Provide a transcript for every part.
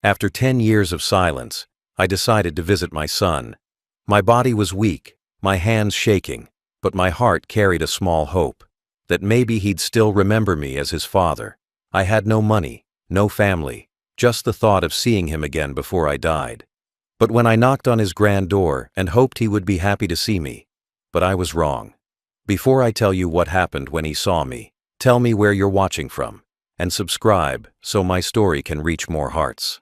After 10 years of silence, I decided to visit my son. My body was weak, my hands shaking, but my heart carried a small hope that maybe he'd still remember me as his father. I had no money, no family, just the thought of seeing him again before I died. But when I knocked on his grand door and hoped he would be happy to see me, but I was wrong. Before I tell you what happened when he saw me, tell me where you're watching from, and subscribe so my story can reach more hearts.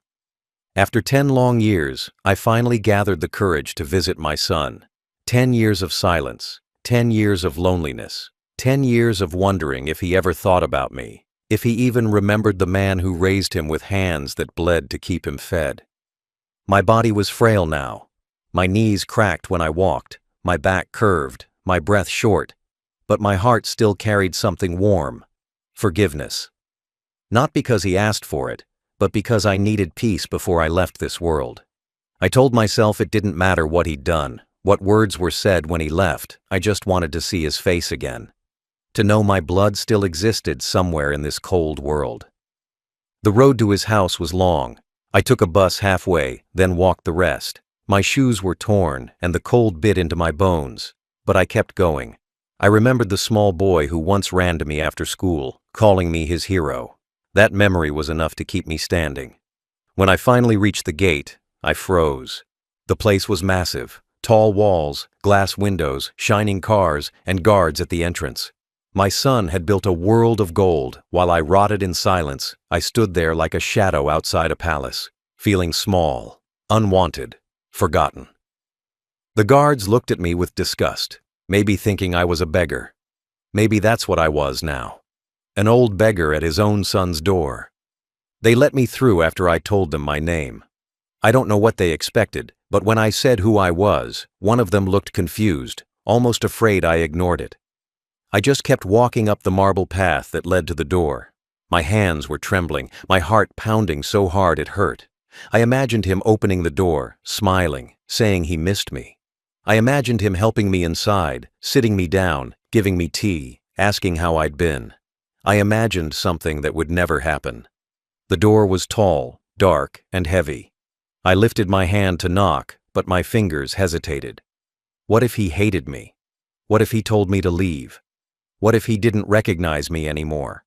After 10 long years, I finally gathered the courage to visit my son. 10 years of silence, 10 years of loneliness, 10 years of wondering if he ever thought about me, if he even remembered the man who raised him with hands that bled to keep him fed. My body was frail now. My knees cracked when I walked, my back curved, my breath short, but my heart still carried something warm: forgiveness. Not because he asked for it, but because I needed peace before I left this world. I told myself it didn't matter what he'd done, what words were said when he left. I just wanted to see his face again, to know my blood still existed somewhere in this cold world. The road to his house was long. I took a bus halfway, then walked the rest. My shoes were torn, and the cold bit into my bones, but I kept going. I remembered the small boy who once ran to me after school, calling me his hero. That memory was enough to keep me standing. When I finally reached the gate, I froze. The place was massive: tall walls, glass windows, shining cars, and guards at the entrance. My son had built a world of gold. While I rotted in silence, I stood there like a shadow outside a palace, feeling small, unwanted, forgotten. The guards looked at me with disgust, maybe thinking I was a beggar. Maybe that's what I was now. An old beggar at his own son's door. They let me through after I told them my name. I don't know what they expected, but when I said who I was, one of them looked confused, almost afraid I ignored it. I just kept walking up the marble path that led to the door. My hands were trembling, my heart pounding so hard it hurt. I imagined him opening the door, smiling, saying he missed me. I imagined him helping me inside, sitting me down, giving me tea, asking how I'd been. I imagined something that would never happen. The door was tall, dark, and heavy. I lifted my hand to knock, but my fingers hesitated. What if he hated me? What if he told me to leave? What if he didn't recognize me anymore?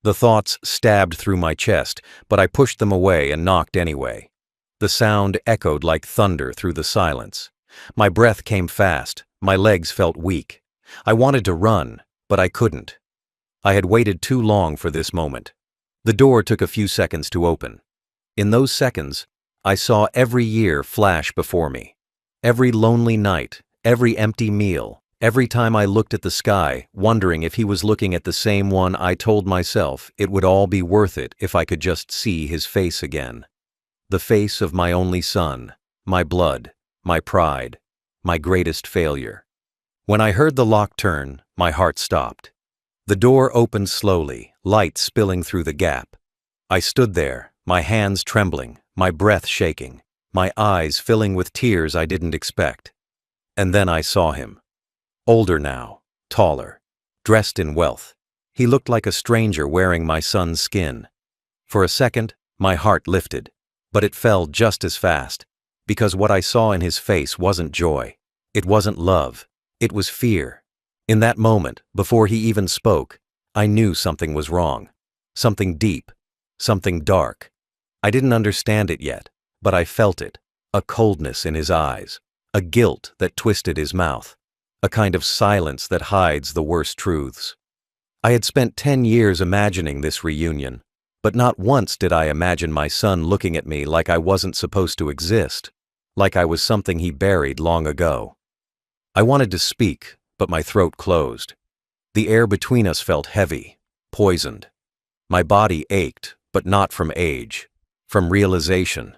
The thoughts stabbed through my chest, but I pushed them away and knocked anyway. The sound echoed like thunder through the silence. My breath came fast, my legs felt weak. I wanted to run, but I couldn't. I had waited too long for this moment. The door took a few seconds to open. In those seconds, I saw every year flash before me. Every lonely night, every empty meal, every time I looked at the sky, wondering if he was looking at the same one. I told myself it would all be worth it if I could just see his face again. The face of my only son, my blood, my pride, my greatest failure. When I heard the lock turn, my heart stopped. The door opened slowly, light spilling through the gap. I stood there, my hands trembling, my breath shaking, my eyes filling with tears I didn't expect. And then I saw him. Older now, taller, dressed in wealth. He looked like a stranger wearing my son's skin. For a second, my heart lifted, but it fell just as fast, because what I saw in his face wasn't joy. It wasn't love. It was fear. In that moment, before he even spoke, I knew something was wrong. Something deep. Something dark. I didn't understand it yet, but I felt it. A coldness in his eyes. A guilt that twisted his mouth. A kind of silence that hides the worst truths. I had spent 10 years imagining this reunion, but not once did I imagine my son looking at me like I wasn't supposed to exist, like I was something he buried long ago. I wanted to speak, but my throat closed. The air between us felt heavy, poisoned. My body ached, but not from age, from realization.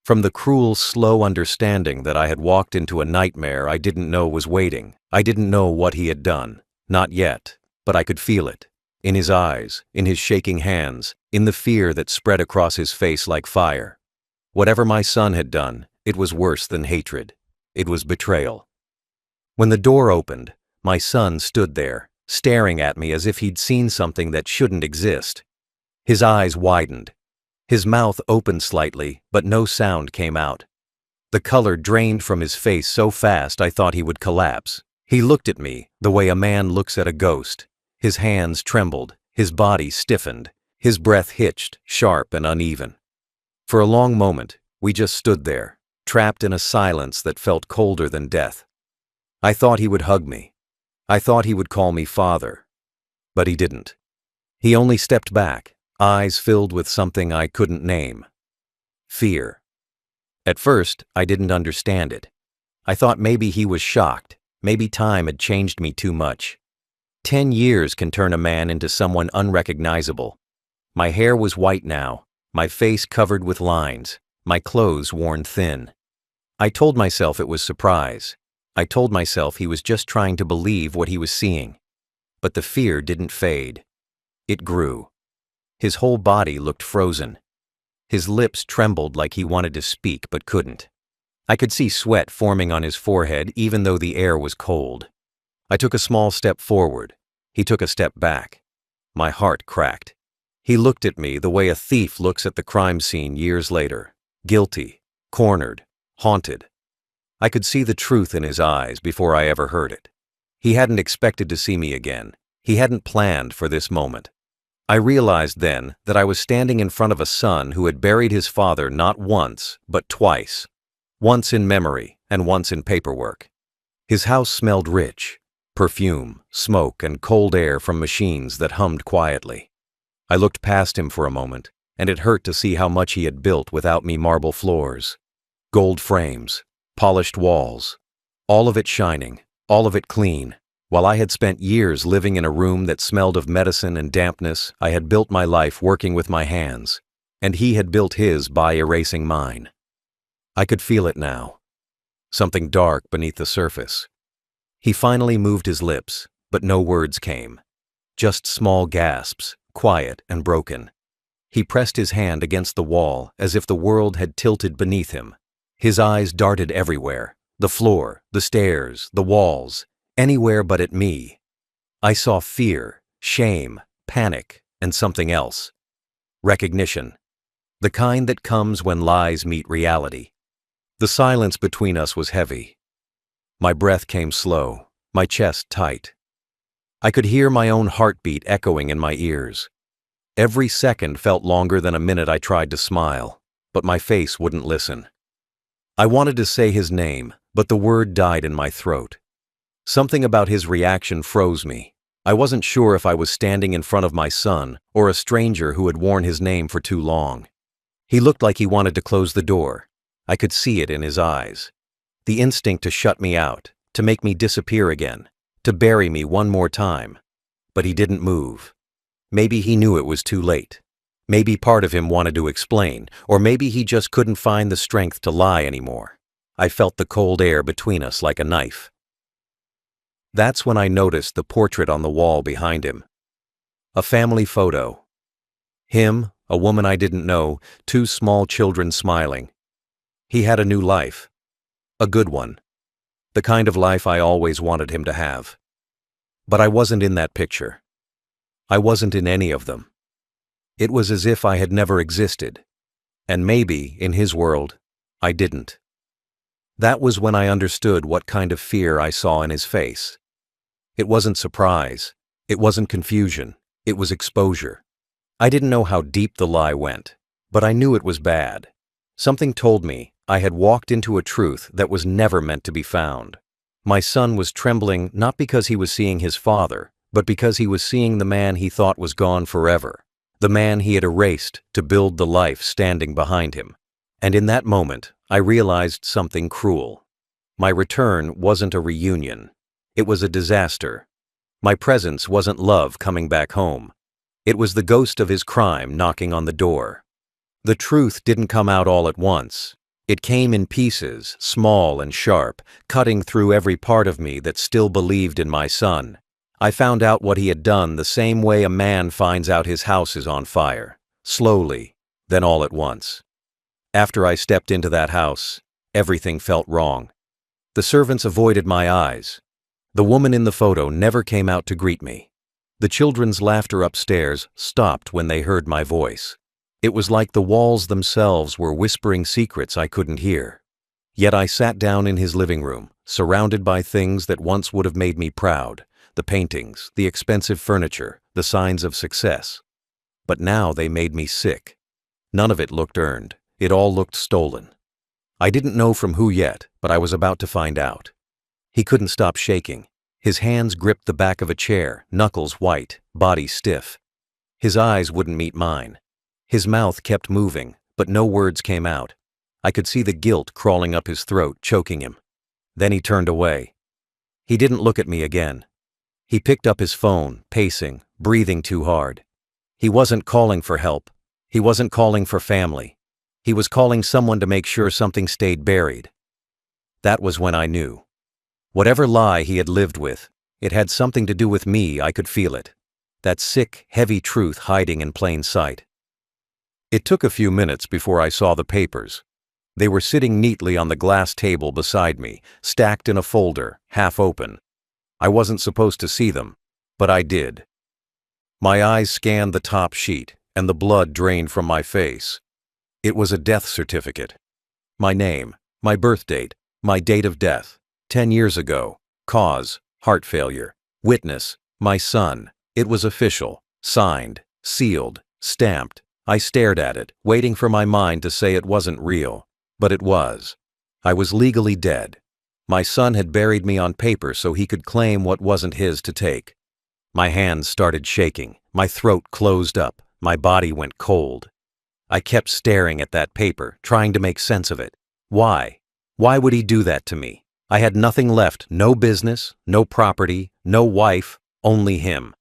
From the cruel, slow understanding that I had walked into a nightmare I didn't know was waiting. I didn't know what he had done. Not yet, but I could feel it. In his eyes, in his shaking hands, in the fear that spread across his face like fire. Whatever my son had done, it was worse than hatred. It was betrayal. When the door opened, my son stood there, staring at me as if he'd seen something that shouldn't exist. His eyes widened. His mouth opened slightly, but no sound came out. The color drained from his face so fast I thought he would collapse. He looked at me the way a man looks at a ghost. His hands trembled, his body stiffened, his breath hitched, sharp and uneven. For a long moment, we just stood there, trapped in a silence that felt colder than death. I thought he would hug me. I thought he would call me father. But he didn't. He only stepped back, eyes filled with something I couldn't name. Fear. At first, I didn't understand it. I thought maybe he was shocked, maybe time had changed me too much. 10 years can turn a man into someone unrecognizable. My hair was white now, my face covered with lines, my clothes worn thin. I told myself it was surprise. I told myself he was just trying to believe what he was seeing. But the fear didn't fade. It grew. His whole body looked frozen. His lips trembled like he wanted to speak but couldn't. I could see sweat forming on his forehead even though the air was cold. I took a small step forward. He took a step back. My heart cracked. He looked at me the way a thief looks at the crime scene years later. Guilty, cornered, haunted. I could see the truth in his eyes before I ever heard it. He hadn't expected to see me again. He hadn't planned for this moment. I realized then that I was standing in front of a son who had buried his father not once, but twice. Once in memory and once in paperwork. His house smelled rich. Perfume, smoke, and cold air from machines that hummed quietly. I looked past him for a moment, and it hurt to see how much he had built without me. Marble floors, gold frames, polished walls, all of it shining, all of it clean. While I had spent years living in a room that smelled of medicine and dampness, I had built my life working with my hands, and he had built his by erasing mine. I could feel it now. Something dark beneath the surface. He finally moved his lips, but no words came. Just small gasps, quiet and broken. He pressed his hand against the wall as if the world had tilted beneath him. His eyes darted everywhere, the floor, the stairs, the walls, anywhere but at me. I saw fear, shame, panic, and something else. Recognition. The kind that comes when lies meet reality. The silence between us was heavy. My breath came slow, my chest tight. I could hear my own heartbeat echoing in my ears. Every second felt longer than a minute. I tried to smile, but my face wouldn't listen. I wanted to say his name, but the word died in my throat. Something about his reaction froze me. I wasn't sure if I was standing in front of my son or a stranger who had worn his name for too long. He looked like he wanted to close the door. I could see it in his eyes. The instinct to shut me out, to make me disappear again, to bury me one more time. But he didn't move. Maybe he knew it was too late. Maybe part of him wanted to explain, or maybe he just couldn't find the strength to lie anymore. I felt the cold air between us like a knife. That's when I noticed the portrait on the wall behind him. A family photo. Him, a woman I didn't know, 2 small children smiling. He had a new life. A good one. The kind of life I always wanted him to have. But I wasn't in that picture. I wasn't in any of them. It was as if I had never existed. And maybe, in his world, I didn't. That was when I understood what kind of fear I saw in his face. It wasn't surprise. It wasn't confusion. It was exposure. I didn't know how deep the lie went, but I knew it was bad. Something told me I had walked into a truth that was never meant to be found. My son was trembling not because he was seeing his father, but because he was seeing the man he thought was gone forever, the man he had erased to build the life standing behind him. And in that moment, I realized something cruel. My return wasn't a reunion. It was a disaster. My presence wasn't love coming back home. It was the ghost of his crime knocking on the door. The truth didn't come out all at once. It came in pieces, small and sharp, cutting through every part of me that still believed in my son. I found out what he had done the same way a man finds out his house is on fire. Slowly, then all at once. After I stepped into that house, everything felt wrong. The servants avoided my eyes. The woman in the photo never came out to greet me. The children's laughter upstairs stopped when they heard my voice. It was like the walls themselves were whispering secrets I couldn't hear. Yet I sat down in his living room, surrounded by things that once would have made me proud: the paintings, the expensive furniture, the signs of success. But now they made me sick. None of it looked earned. It all looked stolen. I didn't know from who yet, but I was about to find out. He couldn't stop shaking. His hands gripped the back of a chair, knuckles white, body stiff. His eyes wouldn't meet mine. His mouth kept moving, but no words came out. I could see the guilt crawling up his throat, choking him. Then he turned away. He didn't look at me again. He picked up his phone, pacing, breathing too hard. He wasn't calling for help. He wasn't calling for family. He was calling someone to make sure something stayed buried. That was when I knew. Whatever lie he had lived with, it had something to do with me. I could feel it. That sick, heavy truth hiding in plain sight. It took a few minutes before I saw the papers. They were sitting neatly on the glass table beside me, stacked in a folder, half open. I wasn't supposed to see them, but I did. My eyes scanned the top sheet, and the blood drained from my face. It was a death certificate. My name, my birth date, my date of death, 10 years ago. Cause, heart failure. Witness, my son. It was official, signed, sealed, stamped. I stared at it, waiting for my mind to say it wasn't real. But it was. I was legally dead. My son had buried me on paper so he could claim what wasn't his to take. My hands started shaking, my throat closed up, my body went cold. I kept staring at that paper, trying to make sense of it. Why? Why would he do that to me? I had nothing left, no business, no property, no wife, only him.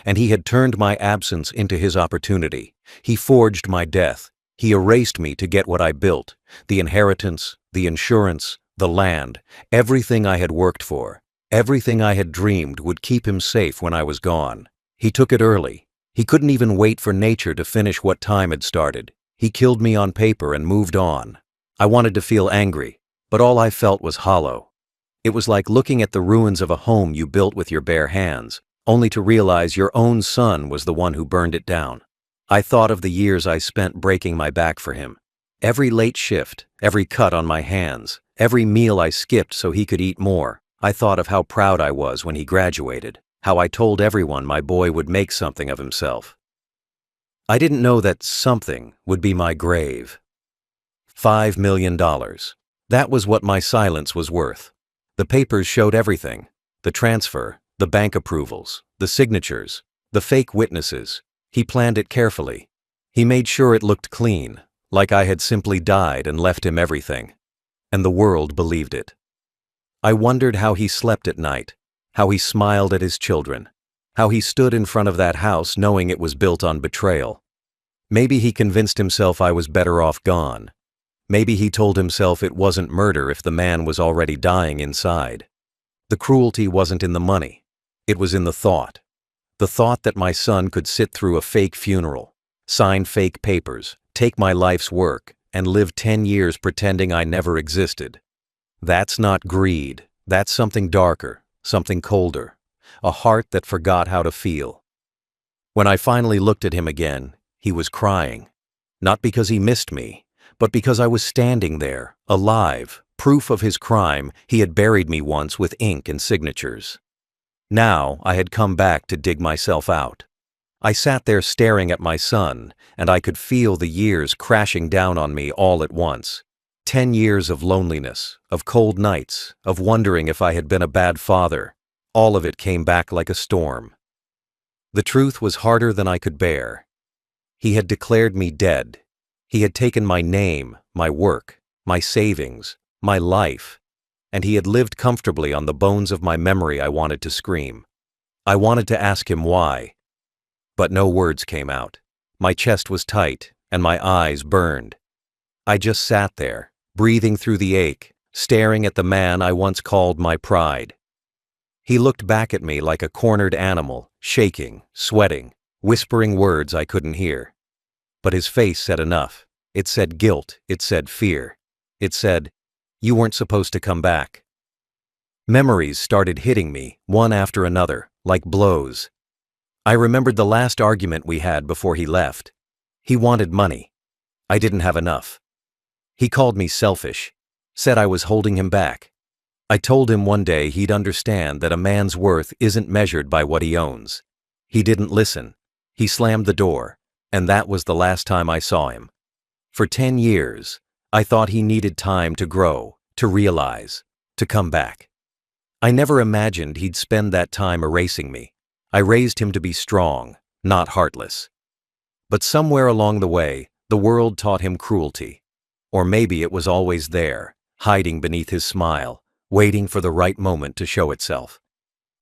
And he had turned my absence into his opportunity. He forged my death. He erased me to get what I built, the inheritance, the insurance, the land, everything I had worked for, everything I had dreamed would keep him safe when I was gone. He took it early. He couldn't even wait for nature to finish what time had started. He killed me on paper and moved on. I wanted to feel angry, but all I felt was hollow. It was like looking at the ruins of a home you built with your bare hands, only to realize your own son was the one who burned it down. I thought of the years I spent breaking my back for him. Every late shift, every cut on my hands, every meal I skipped so he could eat more. I thought of how proud I was when he graduated, how I told everyone my boy would make something of himself. I didn't know that something would be my grave. $5 million. That was what my silence was worth. The papers showed everything. The transfer, the bank approvals, the signatures, the fake witnesses. He planned it carefully. He made sure it looked clean, like I had simply died and left him everything. And the world believed it. I wondered how he slept at night, how he smiled at his children, how he stood in front of that house knowing it was built on betrayal. Maybe he convinced himself I was better off gone. Maybe he told himself it wasn't murder if the man was already dying inside. The cruelty wasn't in the money. It was in the thought. The thought that my son could sit through a fake funeral, sign fake papers, take my life's work, and live 10 years pretending I never existed. That's not greed. That's something darker, something colder. A heart that forgot how to feel. When I finally looked at him again, he was crying. Not because he missed me, but because I was standing there, alive, proof of his crime. He had buried me once with ink and signatures. Now I had come back to dig myself out. I sat there staring at my son, and I could feel the years crashing down on me all at once. 10 years of loneliness, of cold nights, of wondering if I had been a bad father. All of it came back like a storm. The truth was harder than I could bear. He had declared me dead. He had taken my name, my work, my savings, my life, and he had lived comfortably on the bones of my memory. I wanted to scream. I wanted to ask him why. But no words came out. My chest was tight, and my eyes burned. I just sat there, breathing through the ache, staring at the man I once called my pride. He looked back at me like a cornered animal, shaking, sweating, whispering words I couldn't hear. But his face said enough. It said guilt, it said fear. It said, "You weren't supposed to come back." Memories started hitting me, one after another, like blows. I remembered the last argument we had before he left. He wanted money. I didn't have enough. He called me selfish, said I was holding him back. I told him one day he'd understand that a man's worth isn't measured by what he owns. He didn't listen. He slammed the door, and that was the last time I saw him. For 10 years, I thought he needed time to grow, to realize, to come back. I never imagined he'd spend that time erasing me. I raised him to be strong, not heartless. But somewhere along the way, the world taught him cruelty. Or maybe it was always there, hiding beneath his smile, waiting for the right moment to show itself.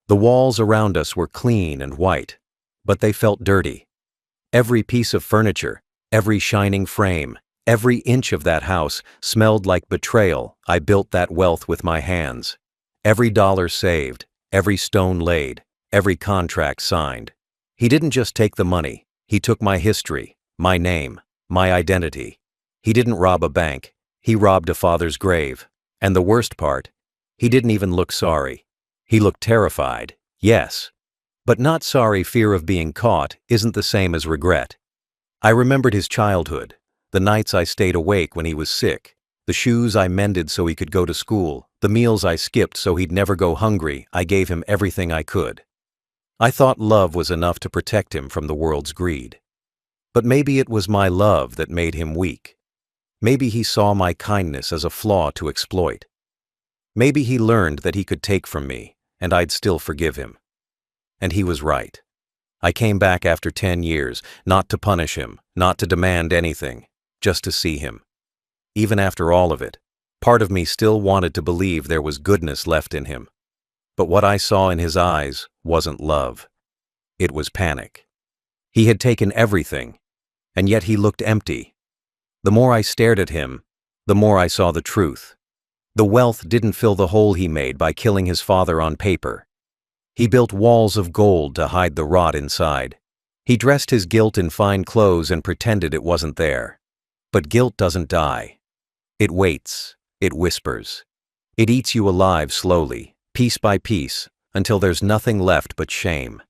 The walls around us were clean and white, but they felt dirty. Every piece of furniture, every shining frame, every inch of that house smelled like betrayal. I built that wealth with my hands. Every dollar saved, every stone laid, every contract signed. He didn't just take the money, he took my history, my name, my identity. He didn't rob a bank, he robbed a father's grave. And the worst part, he didn't even look sorry. He looked terrified, yes. But not sorry. Fear of being caught isn't the same as regret. I remembered his childhood, the nights I stayed awake when he was sick, the shoes I mended so he could go to school, the meals I skipped so he'd never go hungry. I gave him everything I could. I thought love was enough to protect him from the world's greed. But maybe it was my love that made him weak. Maybe he saw my kindness as a flaw to exploit. Maybe he learned that he could take from me, and I'd still forgive him. And he was right. I came back after 10 years, not to punish him, not to demand anything, just to see him. Even after all of it, part of me still wanted to believe there was goodness left in him. But what I saw in his eyes wasn't love. It was panic. He had taken everything, and yet he looked empty. The more I stared at him, the more I saw the truth. The wealth didn't fill the hole he made by killing his father on paper. He built walls of gold to hide the rot inside. He dressed his guilt in fine clothes and pretended it wasn't there. But guilt doesn't die. It waits. It whispers. It eats you alive slowly, piece by piece, until there's nothing left but shame.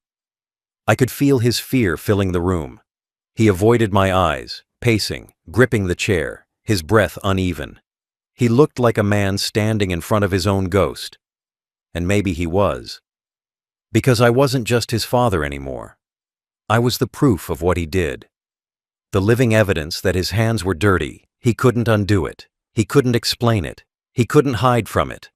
I could feel his fear filling the room. He avoided my eyes, pacing, gripping the chair, his breath uneven. He looked like a man standing in front of his own ghost. And maybe he was. Because I wasn't just his father anymore. I was the proof of what he did. The living evidence that his hands were dirty. He couldn't undo it. He couldn't explain it. He couldn't hide from it.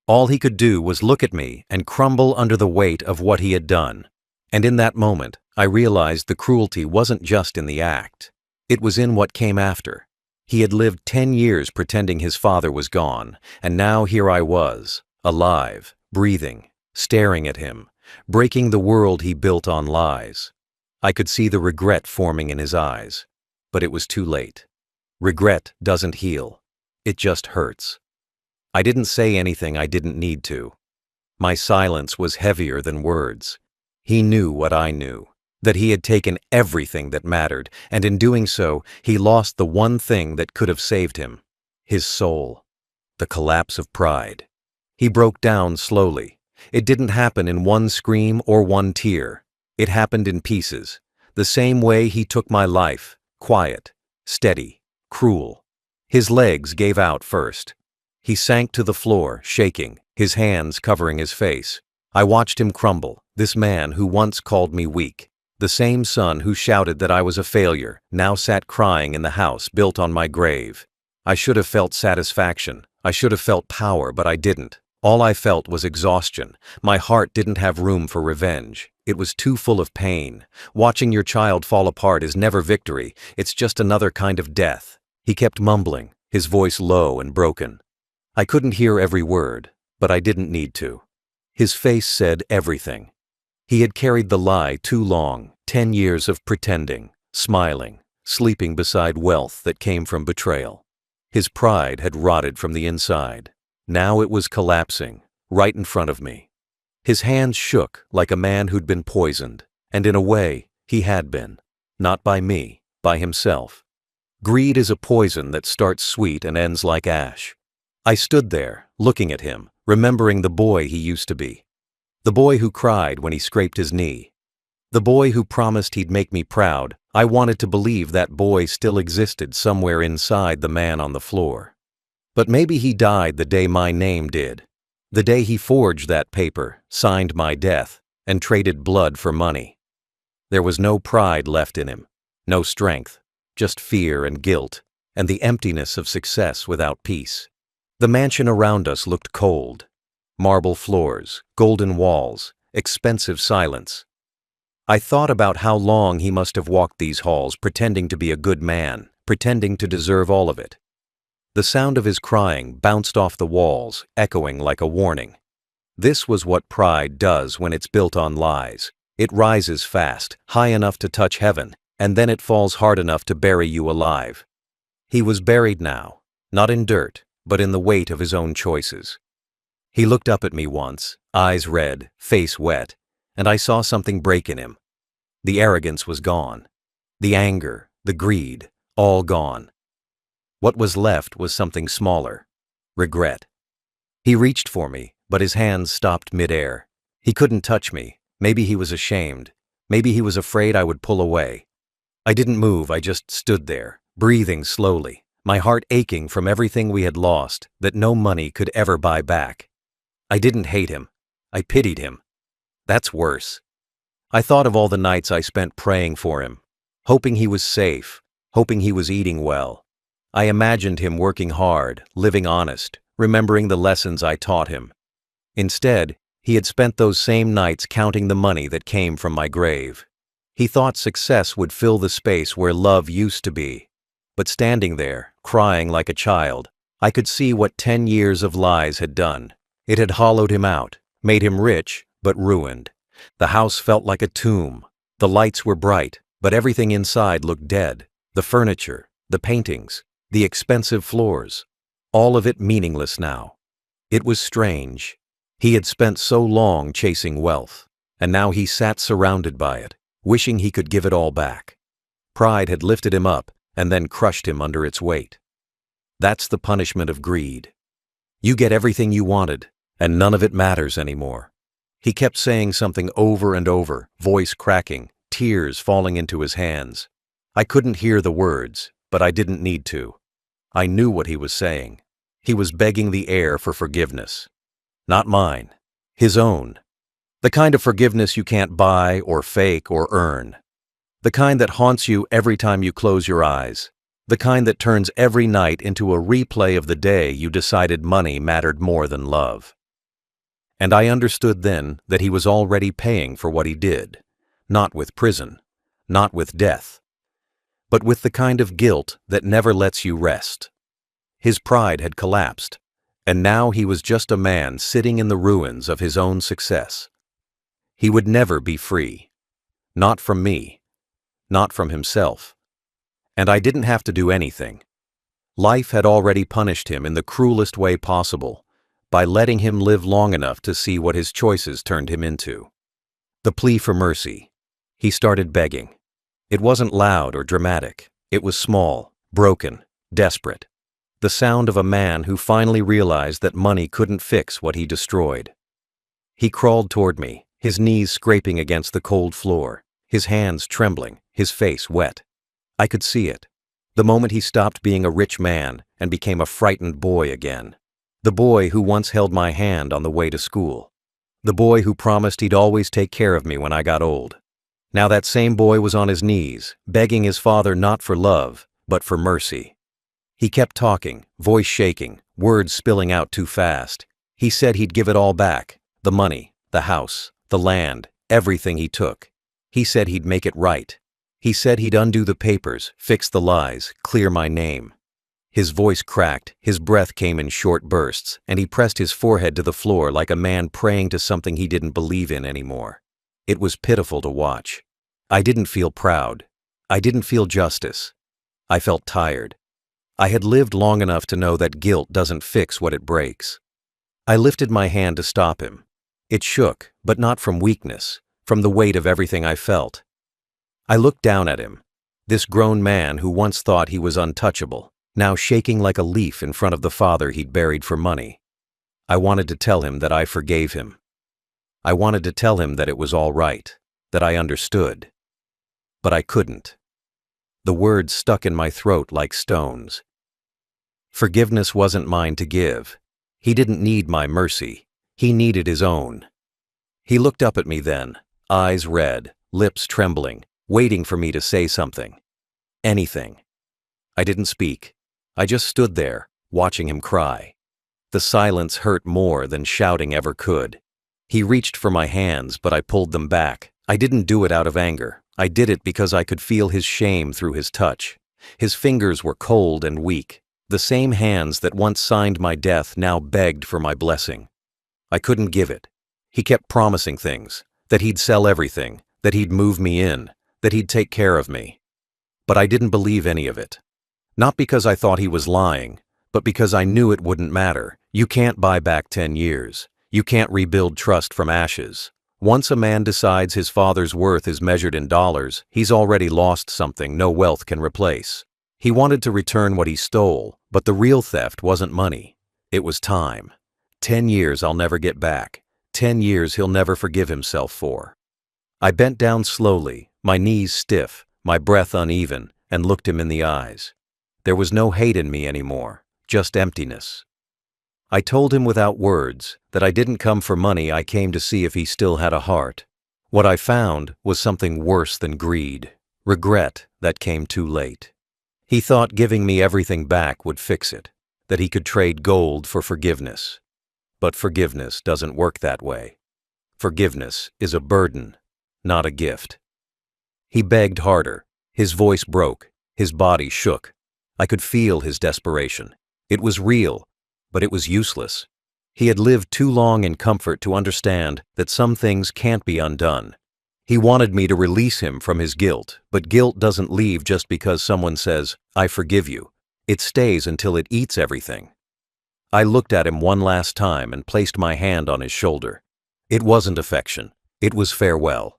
All he could do was look at me and crumble under the weight of what he had done. And in that moment, I realized the cruelty wasn't just in the act. It was in what came after. He had lived 10 years pretending his father was gone, and now here I was, alive, breathing, staring at him, breaking the world he built on lies. I could see the regret forming in his eyes, but it was too late. Regret doesn't heal. It just hurts. I didn't say anything I didn't need to. My silence was heavier than words. He knew what I knew, that he had taken everything that mattered, and in doing so, he lost the one thing that could have saved him, his soul. The collapse of pride. He broke down slowly. It didn't happen in one scream or one tear. It happened in pieces, the same way he took my life, quiet, steady, cruel. His legs gave out first. He sank to the floor, shaking, his hands covering his face. I watched him crumble, this man who once called me weak. The same son who shouted that I was a failure, now sat crying in the house built on my grave. I should have felt satisfaction. I should have felt power, but I didn't. All I felt was exhaustion. My heart didn't have room for revenge. It was too full of pain. Watching your child fall apart is never victory. It's just another kind of death. He kept mumbling, his voice low and broken. I couldn't hear every word, but I didn't need to. His face said everything. He had carried the lie too long, 10 years of pretending, smiling, sleeping beside wealth that came from betrayal. His pride had rotted from the inside. Now it was collapsing, right in front of me. His hands shook like a man who'd been poisoned, and in a way, he had been. Not by me, by himself. Greed is a poison that starts sweet and ends like ash. I stood there, looking at him, remembering the boy he used to be. The boy who cried when he scraped his knee. The boy who promised he'd make me proud, I wanted to believe that boy still existed somewhere inside the man on the floor. But maybe he died the day my name did. The day he forged that paper, signed my death, and traded blood for money. There was no pride left in him, no strength, just fear and guilt, and the emptiness of success without peace. The mansion around us looked cold. Marble floors, golden walls, expensive silence. I thought about how long he must have walked these halls pretending to be a good man, pretending to deserve all of it. The sound of his crying bounced off the walls, echoing like a warning. This was what pride does when it's built on lies. It rises fast, high enough to touch heaven, and then it falls hard enough to bury you alive. He was buried now, not in dirt, but in the weight of his own choices. He looked up at me once, eyes red, face wet, and I saw something break in him. The arrogance was gone. The anger, the greed, all gone. What was left was something smaller. Regret. He reached for me, but his hands stopped midair. He couldn't touch me. Maybe he was ashamed. Maybe he was afraid I would pull away. I didn't move, I just stood there, breathing slowly, my heart aching from everything we had lost that no money could ever buy back. I didn't hate him. I pitied him. That's worse. I thought of all the nights I spent praying for him, hoping he was safe, hoping he was eating well. I imagined him working hard, living honest, remembering the lessons I taught him. Instead, he had spent those same nights counting the money that came from my grave. He thought success would fill the space where love used to be. But standing there, crying like a child, I could see what 10 years of lies had done. It had hollowed him out, made him rich, but ruined. The house felt like a tomb. The lights were bright, but everything inside looked dead. The furniture, the paintings, the expensive floors, all of it meaningless now. It was strange. He had spent so long chasing wealth, and now he sat surrounded by it, wishing he could give it all back. Pride had lifted him up and then crushed him under its weight. That's the punishment of greed. You get everything you wanted, and none of it matters anymore. He kept saying something over and over, voice cracking, tears falling into his hands. I couldn't hear the words, but I didn't need to. I knew what he was saying. He was begging the air for forgiveness. Not mine, his own. The kind of forgiveness you can't buy or fake or earn. The kind that haunts you every time you close your eyes. The kind that turns every night into a replay of the day you decided money mattered more than love. And I understood then that he was already paying for what he did, not with prison, not with death, but with the kind of guilt that never lets you rest. His pride had collapsed, and now he was just a man sitting in the ruins of his own success. He would never be free. Not from me. Not from himself. And I didn't have to do anything. Life had already punished him in the cruelest way possible, by letting him live long enough to see what his choices turned him into. The plea for mercy. He started begging. It wasn't loud or dramatic. It was small, broken, desperate. The sound of a man who finally realized that money couldn't fix what he destroyed. He crawled toward me, his knees scraping against the cold floor, his hands trembling, his face wet. I could see it. The moment he stopped being a rich man and became a frightened boy again. The boy who once held my hand on the way to school. The boy who promised he'd always take care of me when I got old. Now that same boy was on his knees, begging his father not for love, but for mercy. He kept talking, voice shaking, words spilling out too fast. He said he'd give it all back, the money, the house, the land, everything he took. He said he'd make it right. He said he'd undo the papers, fix the lies, clear my name. His voice cracked, his breath came in short bursts, and he pressed his forehead to the floor like a man praying to something he didn't believe in anymore. It was pitiful to watch. I didn't feel proud. I didn't feel justice. I felt tired. I had lived long enough to know that guilt doesn't fix what it breaks. I lifted my hand to stop him. It shook, but not from weakness, from the weight of everything I felt. I looked down at him, this grown man who once thought he was untouchable, now shaking like a leaf in front of the father he'd buried for money. I wanted to tell him that I forgave him. I wanted to tell him that it was all right, that I understood. But I couldn't. The words stuck in my throat like stones. Forgiveness wasn't mine to give. He didn't need my mercy. He needed his own. He looked up at me then, eyes red, lips trembling, waiting for me to say something. Anything. I didn't speak. I just stood there, watching him cry. The silence hurt more than shouting ever could. He reached for my hands, but I pulled them back. I didn't do it out of anger. I did it because I could feel his shame through his touch. His fingers were cold and weak. The same hands that once signed my death now begged for my blessing. I couldn't give it. He kept promising things, that he'd sell everything, that he'd move me in, that he'd take care of me. But I didn't believe any of it. Not because I thought he was lying, but because I knew it wouldn't matter. You can't buy back 10 years. You can't rebuild trust from ashes. Once a man decides his father's worth is measured in dollars, he's already lost something no wealth can replace. He wanted to return what he stole, but the real theft wasn't money. It was time. 10 years I'll never get back. 10 years he'll never forgive himself for. I bent down slowly, my knees stiff, my breath uneven, and looked him in the eyes. There was no hate in me anymore, just emptiness. I told him without words that I didn't come for money, I came to see if he still had a heart. What I found was something worse than greed, regret that came too late. He thought giving me everything back would fix it, that he could trade gold for forgiveness. But forgiveness doesn't work that way. Forgiveness is a burden, not a gift. He begged harder. His voice broke. His body shook. I could feel his desperation. It was real, but it was useless. He had lived too long in comfort to understand that some things can't be undone. He wanted me to release him from his guilt, but guilt doesn't leave just because someone says, "I forgive you." It stays until it eats everything. I looked at him one last time and placed my hand on his shoulder. It wasn't affection. It was farewell.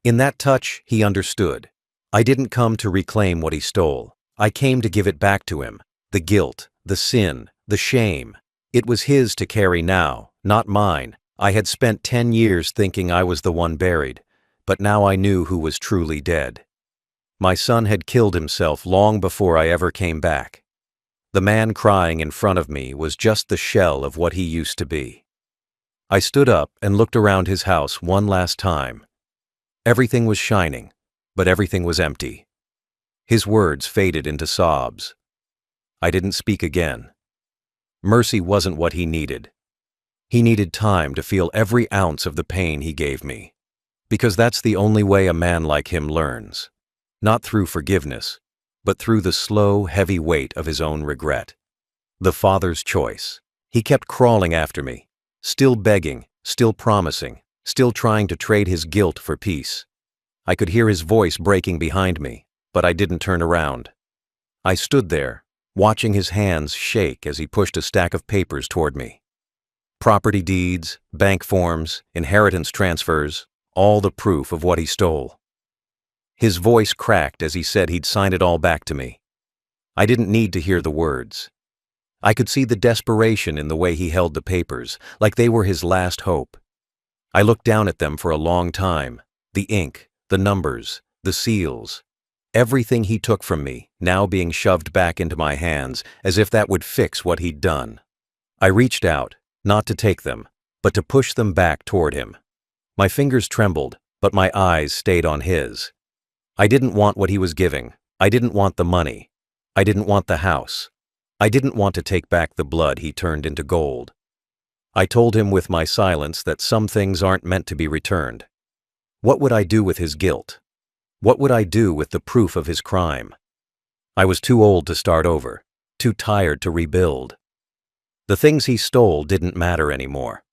In that touch, he understood. I didn't come to reclaim what he stole. I came to give it back to him. The guilt, the sin, the shame. It was his to carry now, not mine. I had spent 10 years thinking I was the one buried, but now I knew who was truly dead. My son had killed himself long before I ever came back. The man crying in front of me was just the shell of what he used to be. I stood up and looked around his house one last time. Everything was shining, but everything was empty. His words faded into sobs. I didn't speak again. Mercy wasn't what he needed. He needed time to feel every ounce of the pain he gave me. Because that's the only way a man like him learns. Not through forgiveness, but through the slow, heavy weight of his own regret. The father's choice. He kept crawling after me, still begging, still promising, still trying to trade his guilt for peace. I could hear his voice breaking behind me, but I didn't turn around. I stood there, watching his hands shake as he pushed a stack of papers toward me. Property deeds, bank forms, inheritance transfers, all the proof of what he stole. His voice cracked as he said he'd sign it all back to me. I didn't need to hear the words. I could see the desperation in the way he held the papers, like they were his last hope. I looked down at them for a long time, the ink, the numbers, the seals. Everything he took from me, now being shoved back into my hands, as if that would fix what he'd done. I reached out, not to take them, but to push them back toward him. My fingers trembled, but my eyes stayed on his. I didn't want what he was giving. I didn't want the money. I didn't want the house. I didn't want to take back the blood he turned into gold. I told him with my silence that some things aren't meant to be returned. What would I do with his guilt? What would I do with the proof of his crime? I was too old to start over, too tired to rebuild. The things he stole didn't matter anymore.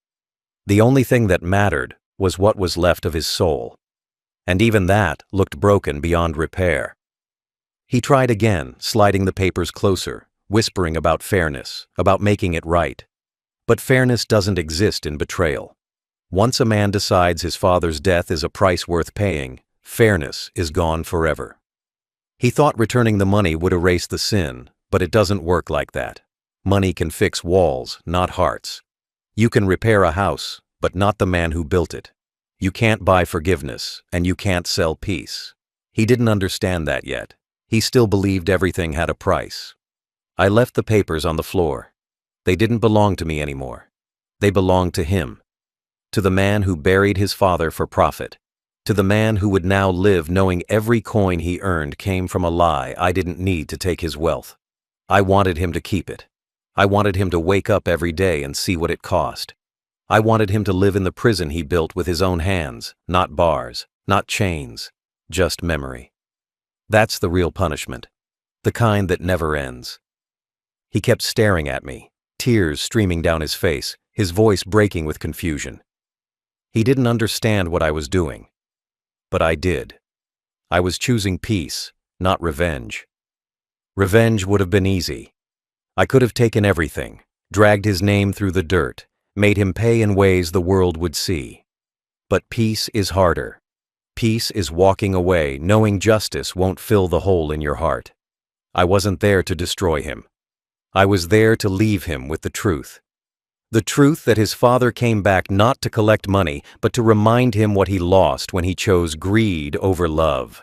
The only thing that mattered was what was left of his soul. And even that looked broken beyond repair. He tried again, sliding the papers closer, whispering about fairness, about making it right. But fairness doesn't exist in betrayal. Once a man decides his father's death is a price worth paying, fairness is gone forever. He thought returning the money would erase the sin, but it doesn't work like that. Money can fix walls, not hearts. You can repair a house, but not the man who built it. You can't buy forgiveness, and you can't sell peace. He didn't understand that yet. He still believed everything had a price. I left the papers on the floor. They didn't belong to me anymore. They belonged to him. To the man who buried his father for profit. To the man who would now live knowing every coin he earned came from a lie I didn't need to take his wealth. I wanted him to keep it. I wanted him to wake up every day and see what it cost. I wanted him to live in the prison he built with his own hands, not bars, not chains, just memory. That's the real punishment, the kind that never ends. He kept staring at me, tears streaming down his face, his voice breaking with confusion. He didn't understand what I was doing. But I did. I was choosing peace, not revenge. Revenge would have been easy. I could have taken everything, dragged his name through the dirt, made him pay in ways the world would see. But peace is harder. Peace is walking away knowing justice won't fill the hole in your heart. I wasn't there to destroy him. I was there to leave him with the truth. The truth that his father came back not to collect money, but to remind him what he lost when he chose greed over love.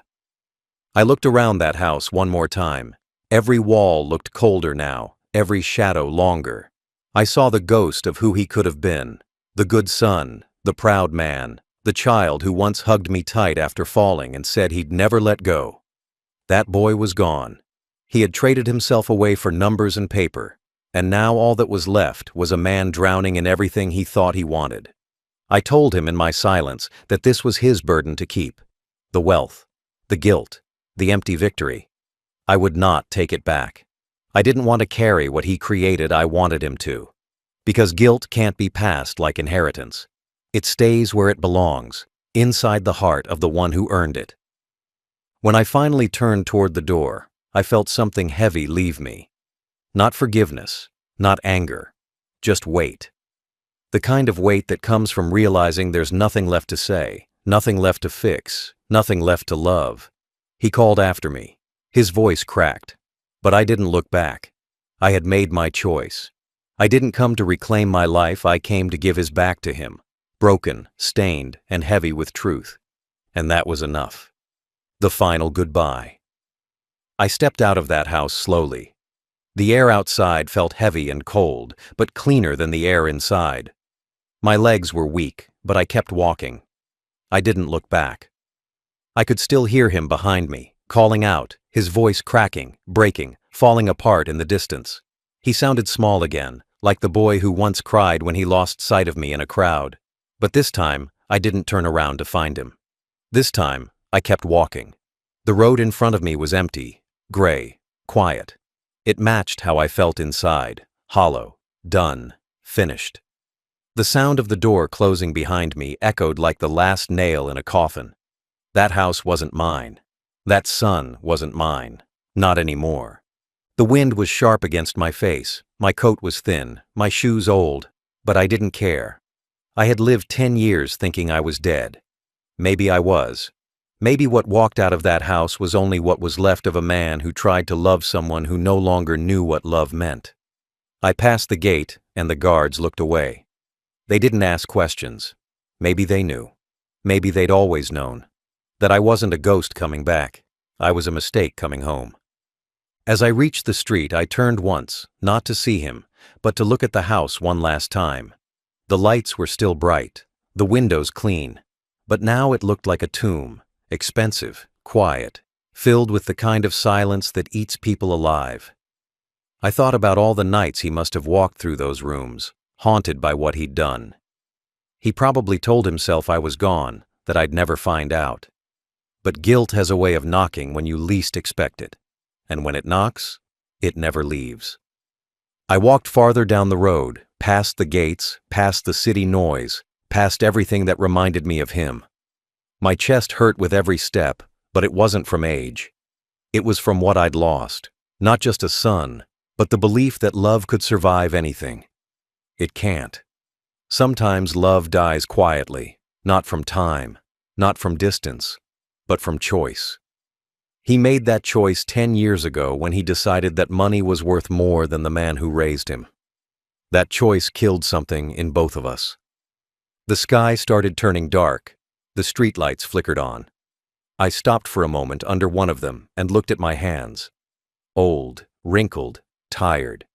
I looked around that house one more time. Every wall looked colder now, every shadow longer. I saw the ghost of who he could have been. The good son, the proud man, the child who once hugged me tight after falling and said he'd never let go. That boy was gone. He had traded himself away for numbers and paper. And now all that was left was a man drowning in everything he thought he wanted. I told him in my silence that this was his burden to keep. The wealth, the guilt, the empty victory. I would not take it back. I didn't want to carry what he created. I wanted him to. Because guilt can't be passed like inheritance. It stays where it belongs, inside the heart of the one who earned it. When I finally turned toward the door, I felt something heavy leave me. Not forgiveness, not anger, just weight. The kind of weight that comes from realizing there's nothing left to say, nothing left to fix, nothing left to love. He called after me. His voice cracked. But I didn't look back. I had made my choice. I didn't come to reclaim my life. I came to give his back to him, broken, stained, and heavy with truth. And that was enough. The final goodbye. I stepped out of that house slowly. The air outside felt heavy and cold, but cleaner than the air inside. My legs were weak, but I kept walking. I didn't look back. I could still hear him behind me, calling out, his voice cracking, breaking, falling apart in the distance. He sounded small again, like the boy who once cried when he lost sight of me in a crowd. But this time, I didn't turn around to find him. This time, I kept walking. The road in front of me was empty, gray, quiet. It matched how I felt inside, hollow, done, finished. The sound of the door closing behind me echoed like the last nail in a coffin. That house wasn't mine. That sun wasn't mine. Not anymore. The wind was sharp against my face, my coat was thin, my shoes old, but I didn't care. I had lived 10 years thinking I was dead. Maybe I was. Maybe what walked out of that house was only what was left of a man who tried to love someone who no longer knew what love meant. I passed the gate, and the guards looked away. They didn't ask questions. Maybe they knew. Maybe they'd always known. That I wasn't a ghost coming back. I was a mistake coming home. As I reached the street, I turned once, not to see him, but to look at the house one last time. The lights were still bright, the windows clean, but now it looked like a tomb. Expensive, quiet, filled with the kind of silence that eats people alive. I thought about all the nights he must have walked through those rooms, haunted by what he'd done. He probably told himself I was gone, that I'd never find out. But guilt has a way of knocking when you least expect it, and when it knocks, it never leaves. I walked farther down the road, past the gates, past the city noise, past everything that reminded me of him. My chest hurt with every step, but it wasn't from age. It was from what I'd lost, not just a son, but the belief that love could survive anything. It can't. Sometimes love dies quietly, not from time, not from distance, but from choice. He made that choice 10 years ago when he decided that money was worth more than the man who raised him. That choice killed something in both of us. The sky started turning dark. The streetlights flickered on. I stopped for a moment under one of them and looked at my hands. Old, wrinkled, tired.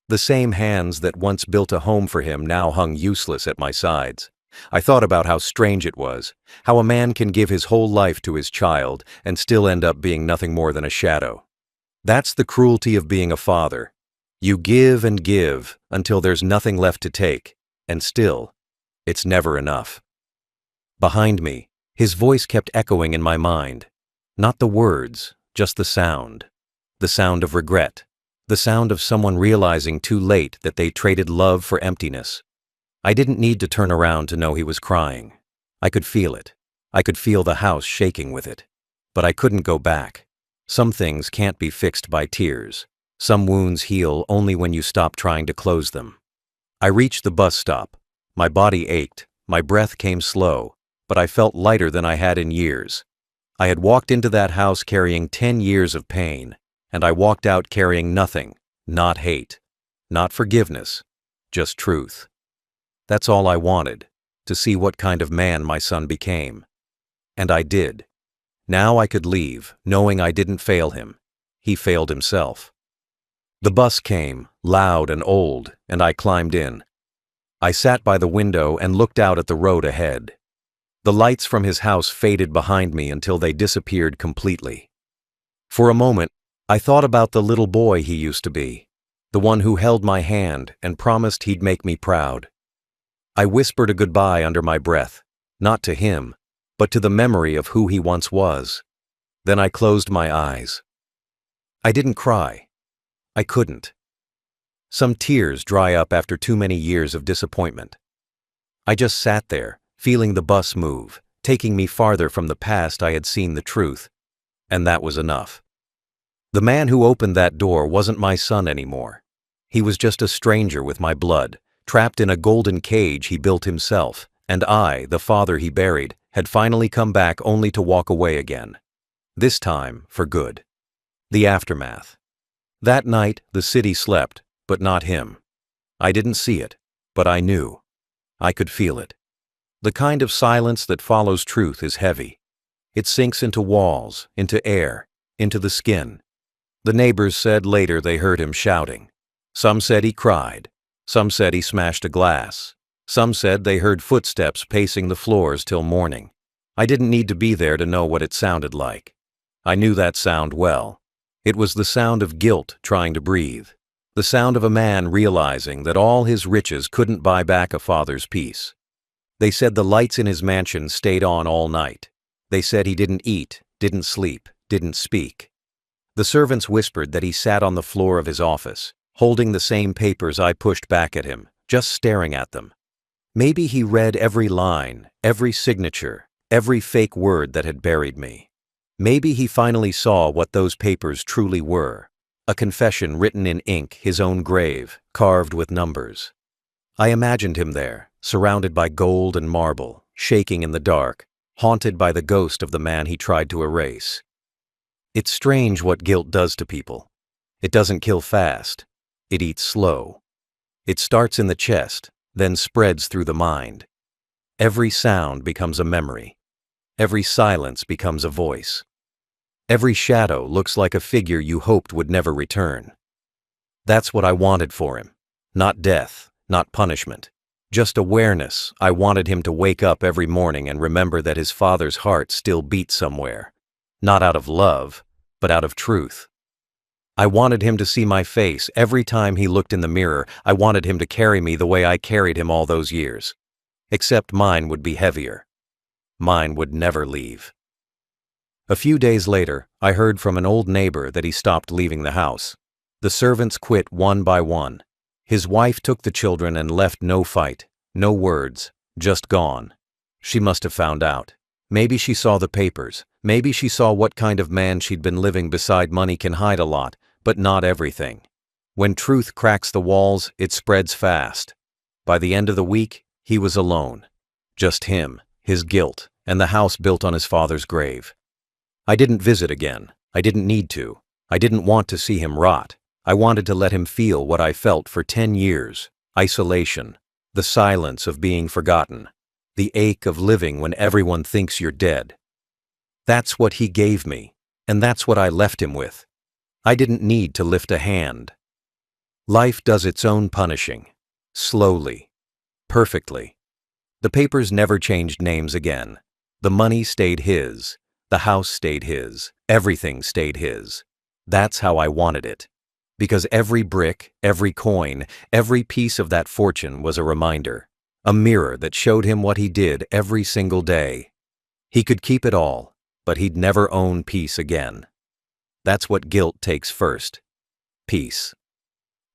The same hands that once built a home for him now hung useless at my sides. I thought about how strange it was, how a man can give his whole life to his child and still end up being nothing more than a shadow. That's the cruelty of being a father. You give and give until there's nothing left to take, and still, it's never enough. Behind me, his voice kept echoing in my mind. Not the words, just the sound. The sound of regret. The sound of someone realizing too late that they traded love for emptiness. I didn't need to turn around to know he was crying. I could feel it. I could feel the house shaking with it. But I couldn't go back. Some things can't be fixed by tears. Some wounds heal only when you stop trying to close them. I reached the bus stop. My body ached, my breath came slow, but I felt lighter than I had in years. I had walked into that house carrying 10 years of pain, and I walked out carrying nothing, not hate, not forgiveness, just truth. That's all I wanted, to see what kind of man my son became. And I did. Now I could leave, knowing I didn't fail him. He failed himself. The bus came, loud and old, and I climbed in. I sat by the window and looked out at the road ahead. The lights from his house faded behind me until they disappeared completely. For a moment, I thought about the little boy he used to be, the one who held my hand and promised he'd make me proud. I whispered a goodbye under my breath, not to him, but to the memory of who he once was. Then I closed my eyes. I didn't cry. I couldn't. Some tears dry up after too many years of disappointment. I just sat there, feeling the bus move, taking me farther from the past I had seen the truth, and that was enough. The man who opened that door wasn't my son anymore. He was just a stranger with my blood, trapped in a golden cage he built himself, and I, the father he buried, had finally come back only to walk away again. This time, for good. The aftermath. That night, the city slept, but not him. I didn't see it, but I knew. I could feel it. The kind of silence that follows truth is heavy. It sinks into walls, into air, into the skin. The neighbors said later they heard him shouting. Some said he cried. Some said he smashed a glass. Some said they heard footsteps pacing the floors till morning. I didn't need to be there to know what it sounded like. I knew that sound well. It was the sound of guilt trying to breathe. The sound of a man realizing that all his riches couldn't buy back a father's peace. They said the lights in his mansion stayed on all night. They said he didn't eat, didn't sleep, didn't speak. The servants whispered that he sat on the floor of his office, holding the same papers I pushed back at him, just staring at them. Maybe he read every line, every signature, every fake word that had buried me. Maybe he finally saw what those papers truly were. A confession written in ink, his own grave, carved with numbers. I imagined him there, surrounded by gold and marble, shaking in the dark, haunted by the ghost of the man he tried to erase. It's strange what guilt does to people. It doesn't kill fast. It eats slow. It starts in the chest, then spreads through the mind. Every sound becomes a memory. Every silence becomes a voice. Every shadow looks like a figure you hoped would never return. That's what I wanted for him. Not death, not punishment. Just awareness. I wanted him to wake up every morning and remember that his father's heart still beat somewhere. Not out of love, but out of truth. I wanted him to see my face every time he looked in the mirror. I wanted him to carry me the way I carried him all those years. Except mine would be heavier. Mine would never leave. A few days later, I heard from an old neighbor that he stopped leaving the house. The servants quit one by one. His wife took the children and left no fight, no words, just gone. She must have found out. Maybe she saw the papers. Maybe she saw what kind of man she'd been living beside. Money can hide a lot, but not everything. When truth cracks the walls, it spreads fast. By the end of the week, he was alone. Just him, his guilt, and the house built on his father's grave. I didn't visit again. I didn't need to. I didn't want to see him rot. I wanted to let him feel what I felt for 10 years. Isolation. The silence of being forgotten. The ache of living when everyone thinks you're dead. That's what he gave me, and that's what I left him with. I didn't need to lift a hand. Life does its own punishing. Slowly. Perfectly. The papers never changed names again. The money stayed his. The house stayed his. Everything stayed his. That's how I wanted it. Because every brick, every coin, every piece of that fortune was a reminder. A mirror that showed him what he did every single day. He could keep it all, but he'd never own peace again. That's what guilt takes first. Peace.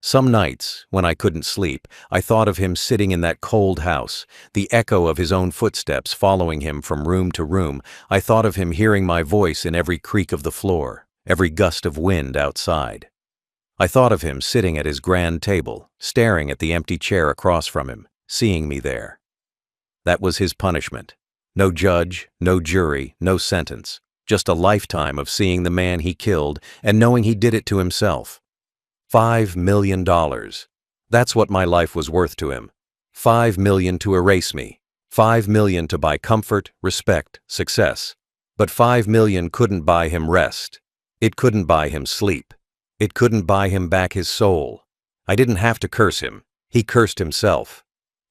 Some nights, when I couldn't sleep, I thought of him sitting in that cold house, the echo of his own footsteps following him from room to room. I thought of him hearing my voice in every creak of the floor, every gust of wind outside. I thought of him sitting at his grand table, staring at the empty chair across from him, seeing me there. That was his punishment. No judge, no jury, no sentence. Just a lifetime of seeing the man he killed and knowing he did it to himself. $5 million. That's what my life was worth to him. $5 million to erase me. $5 million to buy comfort, respect, success. But $5 million couldn't buy him rest. It couldn't buy him sleep. It couldn't buy him back his soul. I didn't have to curse him. He cursed himself.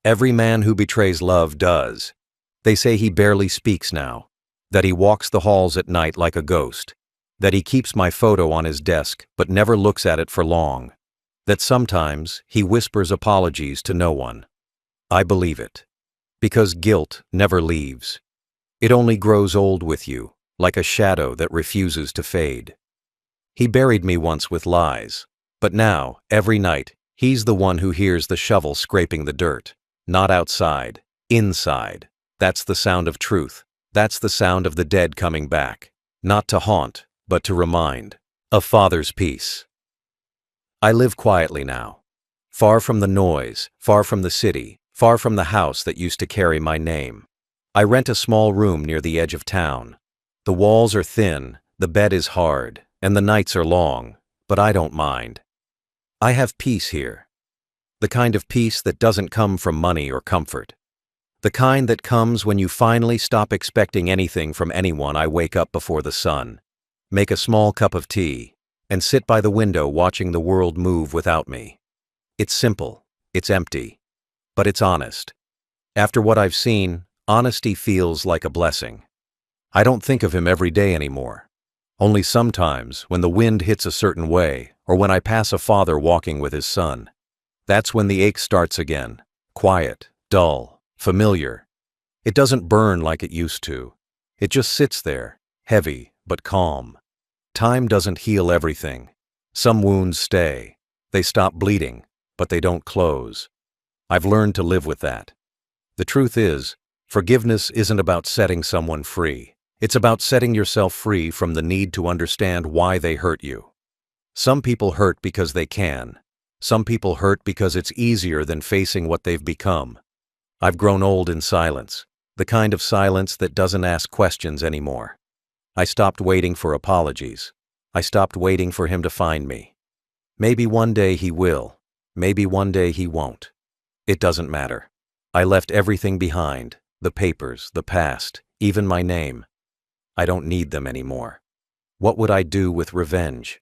Every man who betrays love does. They say he barely speaks now. That he walks the halls at night like a ghost. That he keeps my photo on his desk but never looks at it for long. That sometimes he whispers apologies to no one. I believe it. Because guilt never leaves. It only grows old with you, like a shadow that refuses to fade. He buried me once with lies, but now, every night, he's the one who hears the shovel scraping the dirt. Not outside, inside. That's the sound of truth. That's the sound of the dead coming back. Not to haunt, but to remind. A father's peace. I live quietly now. Far from the noise, far from the city, far from the house that used to carry my name. I rent a small room near the edge of town. The walls are thin, the bed is hard, and the nights are long, but I don't mind. I have peace here. The kind of peace that doesn't come from money or comfort. The kind that comes when you finally stop expecting anything from anyone. I wake up before the sun, make a small cup of tea, and sit by the window watching the world move without me. It's simple, it's empty, but it's honest. After what I've seen, honesty feels like a blessing. I don't think of him every day anymore. Only sometimes, when the wind hits a certain way, or when I pass a father walking with his son. That's when the ache starts again. Quiet, dull, familiar. It doesn't burn like it used to. It just sits there, heavy but calm. Time doesn't heal everything. Some wounds stay. They stop bleeding, but they don't close. I've learned to live with that. The truth is, forgiveness isn't about setting someone free. It's about setting yourself free from the need to understand why they hurt you. Some people hurt because they can. Some people hurt because it's easier than facing what they've become. I've grown old in silence, the kind of silence that doesn't ask questions anymore. I stopped waiting for apologies. I stopped waiting for him to find me. Maybe one day he will. Maybe one day he won't. It doesn't matter. I left everything behind, the papers, the past, even my name. I don't need them anymore. What would I do with revenge?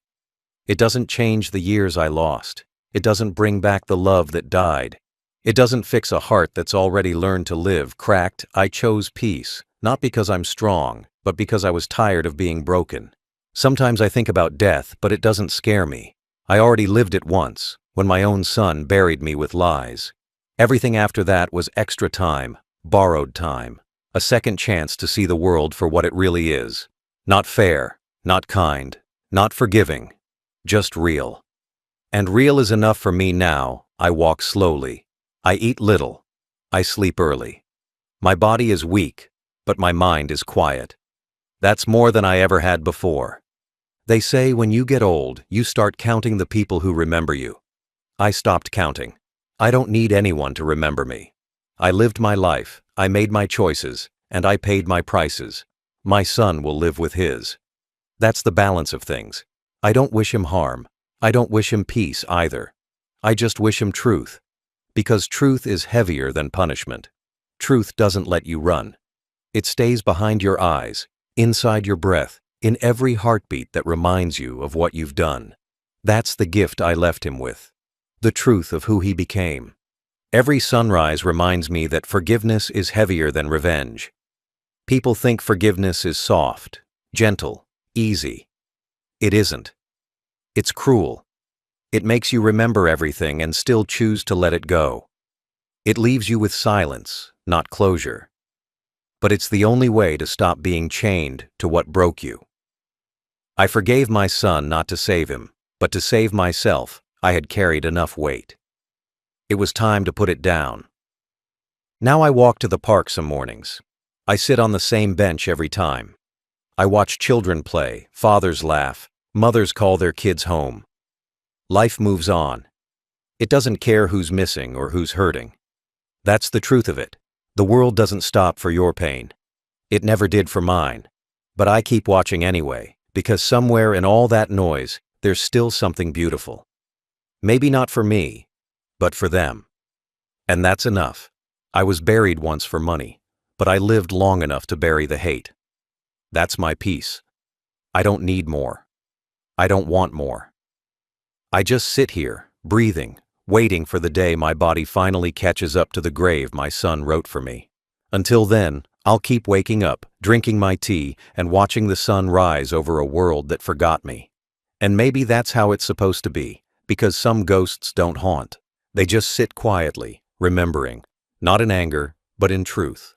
It doesn't change the years I lost. It doesn't bring back the love that died. It doesn't fix a heart that's already learned to live cracked. I chose peace, not because I'm strong, but because I was tired of being broken. Sometimes I think about death, but it doesn't scare me. I already lived it once, when my own son buried me with lies. Everything after that was extra time, borrowed time, a second chance to see the world for what it really is. Not fair, not kind, not forgiving, just real. And real is enough for me now. I walk slowly. I eat little. I sleep early. My body is weak, but my mind is quiet. That's more than I ever had before. They say when you get old, you start counting the people who remember you. I stopped counting. I don't need anyone to remember me. I lived my life, I made my choices, and I paid my prices. My son will live with his. That's the balance of things. I don't wish him harm. I don't wish him peace either. I just wish him truth. Because truth is heavier than punishment. Truth doesn't let you run. It stays behind your eyes. inside your breath, in every heartbeat that reminds you of what you've done. That's the gift I left him with, the truth of who he became. Every sunrise reminds me that forgiveness is heavier than revenge. People think forgiveness is soft, gentle, easy. It isn't. It's cruel. It makes you remember everything and still choose to let it go. It leaves you with silence, not closure. But it's the only way to stop being chained to what broke you. I forgave my son not to save him, but to save myself. I had carried enough weight. It was time to put it down. Now I walk to the park some mornings. I sit on the same bench every time. I watch children play, fathers laugh, mothers call their kids home. Life moves on. It doesn't care who's missing or who's hurting. That's the truth of it. The world doesn't stop for your pain. It never did for mine. But I keep watching anyway, because somewhere in all that noise, there's still something beautiful. Maybe not for me, but for them. And that's enough. I was buried once for money, but I lived long enough to bury the hate. That's my peace. I don't need more. I don't want more. I just sit here, breathing, waiting for the day my body finally catches up to the grave my son wrote for me. Until then, I'll keep waking up, drinking my tea, and watching the sun rise over a world that forgot me. And maybe that's how it's supposed to be, because some ghosts don't haunt. They just sit quietly, remembering, not in anger, but in truth.